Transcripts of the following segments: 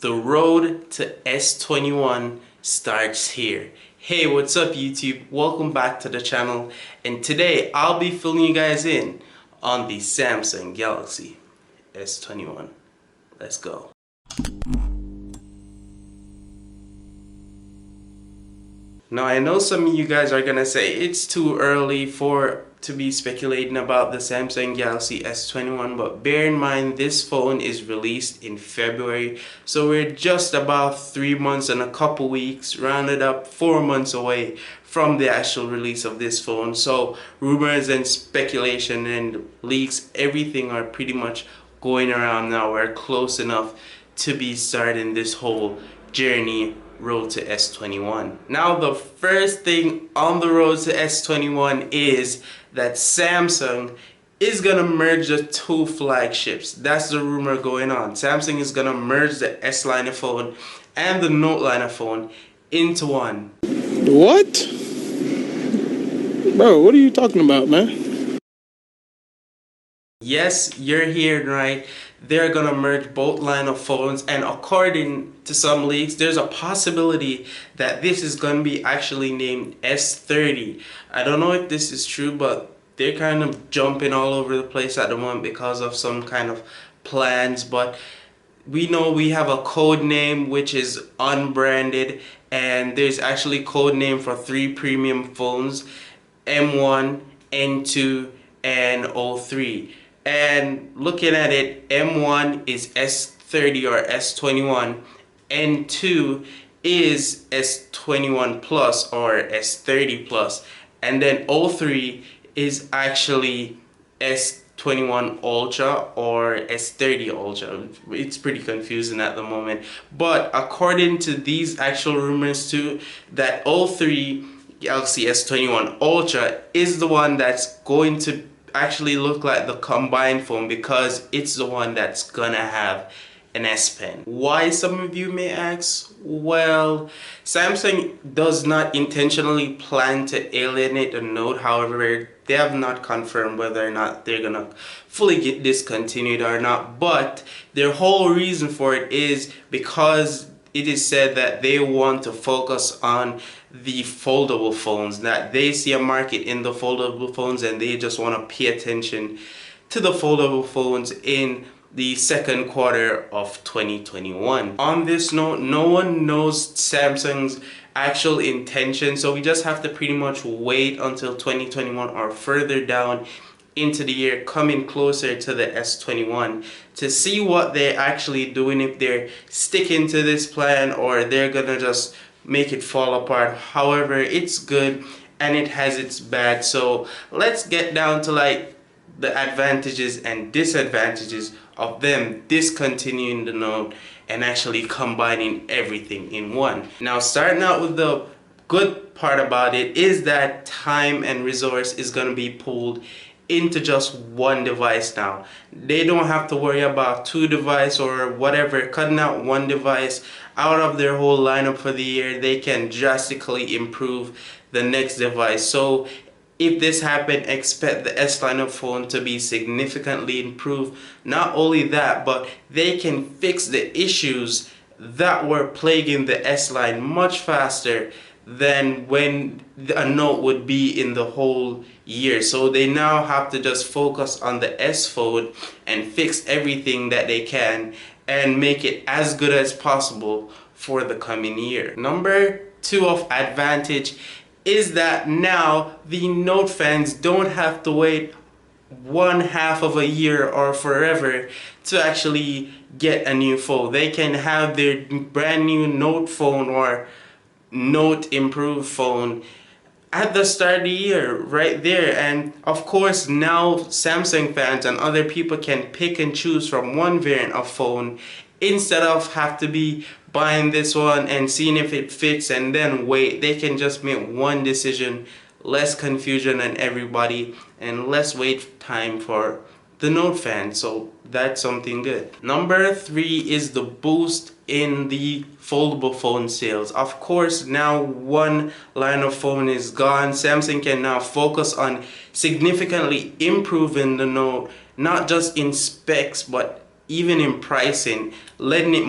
The road to S21 starts here. Hey, what's up YouTube? Welcome back to the channel, and today I'll be filling you guys in on the Samsung Galaxy S21. Let's go. Now I know some of you guys are gonna say it's too early to be speculating about the Samsung Galaxy S21, but bear in mind this phone is released in February, so we're just about 3 months and a couple weeks, rounded up 4 months away from the actual release of this phone. So rumors and speculation and leaks, everything are pretty much going around now. We're close enough to be starting this whole journey road to S21. Now the first thing on the road to S21 is that Samsung is gonna merge the two flagships. That's the rumor going on. Samsung is gonna merge the S line of phone and the Note line of phone into one. What? Bro, what are you talking about, man? Yes, you're hearing right. They're gonna merge both line of phones, and according to some leaks, there's a possibility that this is gonna be actually named S30. I don't know if this is true, but they're kind of jumping all over the place at the moment because of some kind of plans. But we know we have a code name which is unbranded, and there's actually code name for 3 premium phones: M1, N2, and O3. And looking at it, M1 is S30 or S21, N2 is S21 Plus or S30 Plus, and then O3 is actually S21 Ultra or S30 Ultra. It's pretty confusing at the moment, but according to these actual rumors too, that O3 Galaxy S21 Ultra is the one that's going to actually look like the combined phone, because it's the one that's gonna have an S Pen. Why, some of you may ask? Well, Samsung does not intentionally plan to alienate the Note. However, they have not confirmed whether or not they're gonna fully get discontinued or not, but their whole reason for it is because it is said that they want to focus on the foldable phones, that they see a market in the foldable phones, and they just want to pay attention to the foldable phones in the second quarter of 2021. On this note, no one knows Samsung's actual intention, so we just have to pretty much wait until 2021 or further down into the year, coming closer to the S21, to see what they're actually doing, if they're sticking to this plan or they're gonna just make it fall apart. However, it's good and it has its bad, so let's get down to like the advantages and disadvantages of them discontinuing the Note and actually combining everything in one. Now, starting out with the good part about it is that time and resource is going to be pulled into just one device now. They don't have to worry about 2 devices or whatever, cutting out 1 device out of their whole lineup for the year. They can drastically improve the next device. So if this happened, expect the S line of phone to be significantly improved. Not only that, but they can fix the issues that were plaguing the S line much faster than when a Note would be in the whole year. So they now have to just focus on the S phone and fix everything that they can and make it as good as possible for the coming year. Number 2 of advantage is that now the Note fans don't have to wait 1/2 of a year or forever to actually get a new phone. They can have their brand new Note phone or Note improved phone at the start of the year right there. And of course, now Samsung fans and other people can pick and choose from one variant of phone instead of have to be buying this one and seeing if it fits and then wait. They can just make one decision, less confusion on everybody and less wait time for the Note fans. So that's something good. Number 3 is the boost in the foldable phone sales. Of course, now one line of phone is gone. Samsung can now focus on significantly improving the Note, not just in specs but even in pricing, letting it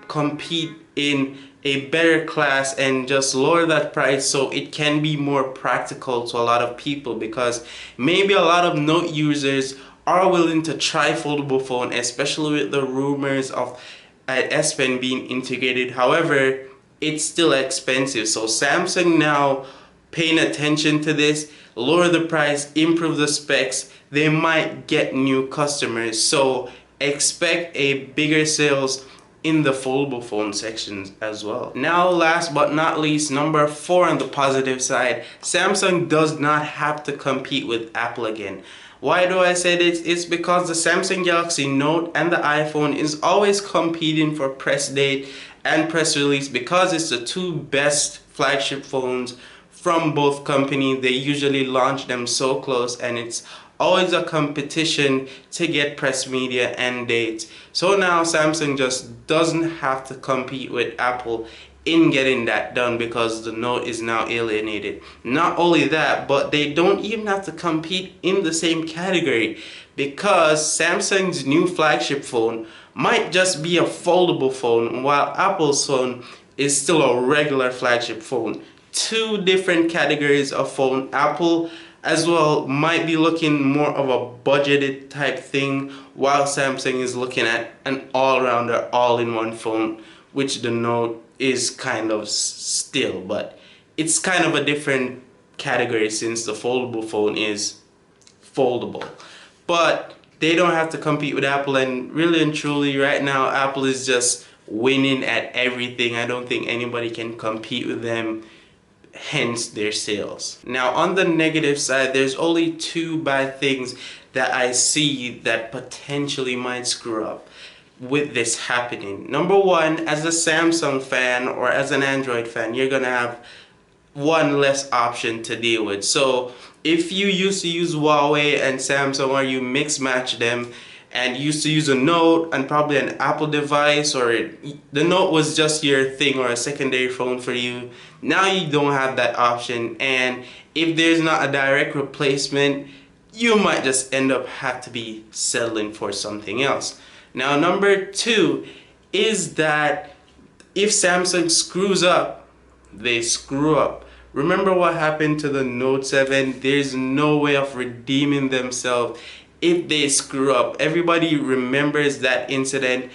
compete in a better class and just lower that price so it can be more practical to a lot of people, because maybe a lot of Note users are willing to try foldable phone, especially with the rumors of S Pen being integrated. However, it's still expensive. So Samsung now paying attention to this, lower the price, improve the specs, they might get new customers. So expect a bigger sales in the foldable phone sections as well. Now, last but not least, number 4 on the positive side, Samsung does not have to compete with Apple again. Why do I say this? It's because the Samsung Galaxy Note and the iPhone is always competing for press date and press release, because it's the two best flagship phones from both companies. They usually launch them so close, and it's always a competition to get press media and dates. So now Samsung just doesn't have to compete with Apple in getting that done, because the Note is now alienated. Not only that, but they don't even have to compete in the same category, because Samsung's new flagship phone might just be a foldable phone, while Apple's phone is still a regular flagship phone. Two different categories of phone. Apple as well might be looking more of a budgeted type thing, while Samsung is looking at an all-rounder, all-in-one phone, which the Note is kind of still, but it's kind of a different category since the foldable phone is foldable. But they don't have to compete with Apple, and really and truly right now Apple is just winning at everything. I don't think anybody can compete with them, hence their sales. Now, on the negative side, there's only two bad things that I see that potentially might screw up with this happening. Number one, as a Samsung fan or as an Android fan, you're gonna have one less option to deal with. So if you used to use Huawei and Samsung, or you mix match them and used to use a Note and probably an Apple device, or the Note was just your thing or a secondary phone for you, now you don't have that option. And if there's not a direct replacement, you might just end up have to be settling for something else. Now, number two is that if Samsung screws up, they screw up. Remember what happened to the Note 7? There's no way of redeeming themselves if they screw up. Everybody remembers that incident,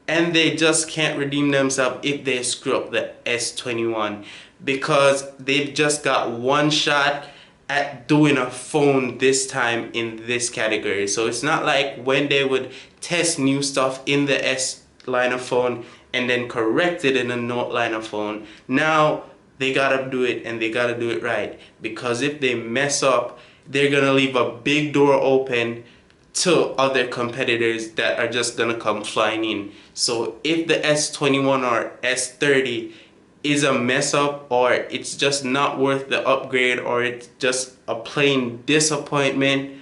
and they just can't redeem themselves if they screw up the S21, because they've just got one shot at doing a phone this time in this category. So it's not like when they would test new stuff in the S line of phone and then correct it in the Note line of phone. Now they gotta do it, and they gotta do it right, because if they mess up, they're gonna leave a big door open to other competitors that are just gonna come flying in. So if the S21 or S30 is a mess up, or it's just not worth the upgrade, or it's just a plain disappointment,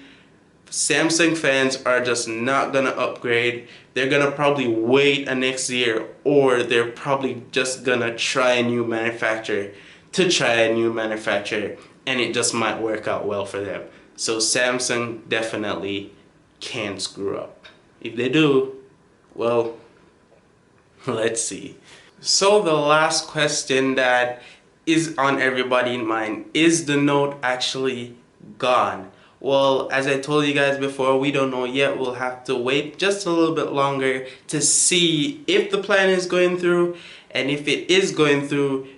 Samsung fans are just not gonna upgrade. They're gonna probably wait a next year, or they're probably just gonna try a new manufacturer and it just might work out well for them. So Samsung definitely can't screw up. If they do, well, let's see. So the last question that is on everybody's mind, is the Note actually gone? Well, as I told you guys before, we don't know yet. We'll have to wait just a little bit longer to see if the plan is going through, and if it is going through,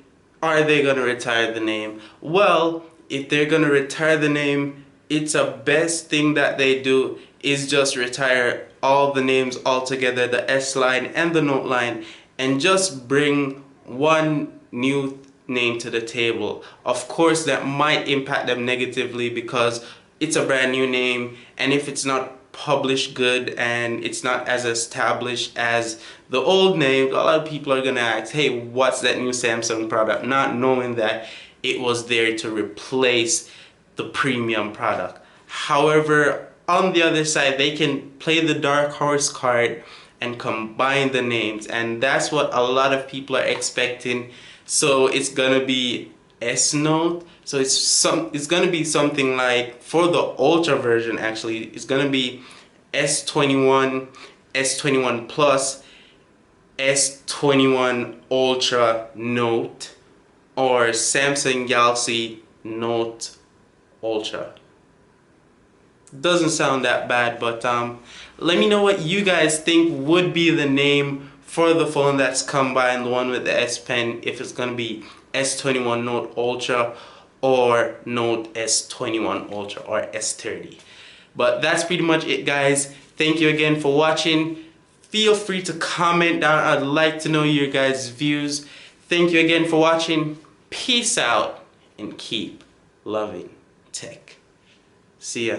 are they going to retire the name? Well, if they're going to retire the name, it's a best thing that they do is just retire all the names altogether, the S line and the Note line, and just bring one new name to the table. Of course, that might impact them negatively because it's a brand new name, and if it's not published good and it's not as established as the old name, a lot of people are gonna ask, hey, what's that new Samsung product? Not knowing that it was there to replace the premium product. However, on the other side, they can play the dark horse card and combine the names, and that's what a lot of people are expecting. So it's gonna be S Note. So it's gonna be something like, for the Ultra version actually, it's gonna be S21, S21 Plus, S21 Ultra Note or Samsung Galaxy Note Ultra. Doesn't sound that bad, but let me know what you guys think would be the name for the phone that's combined, the one with the S Pen, if it's gonna be S21 Note Ultra or Note S21 Ultra or S30. But that's pretty much it, guys. Thank you again for watching. Feel free to comment down. I'd like to know your guys' views. Thank you again for watching. Peace out and keep loving tech. See ya.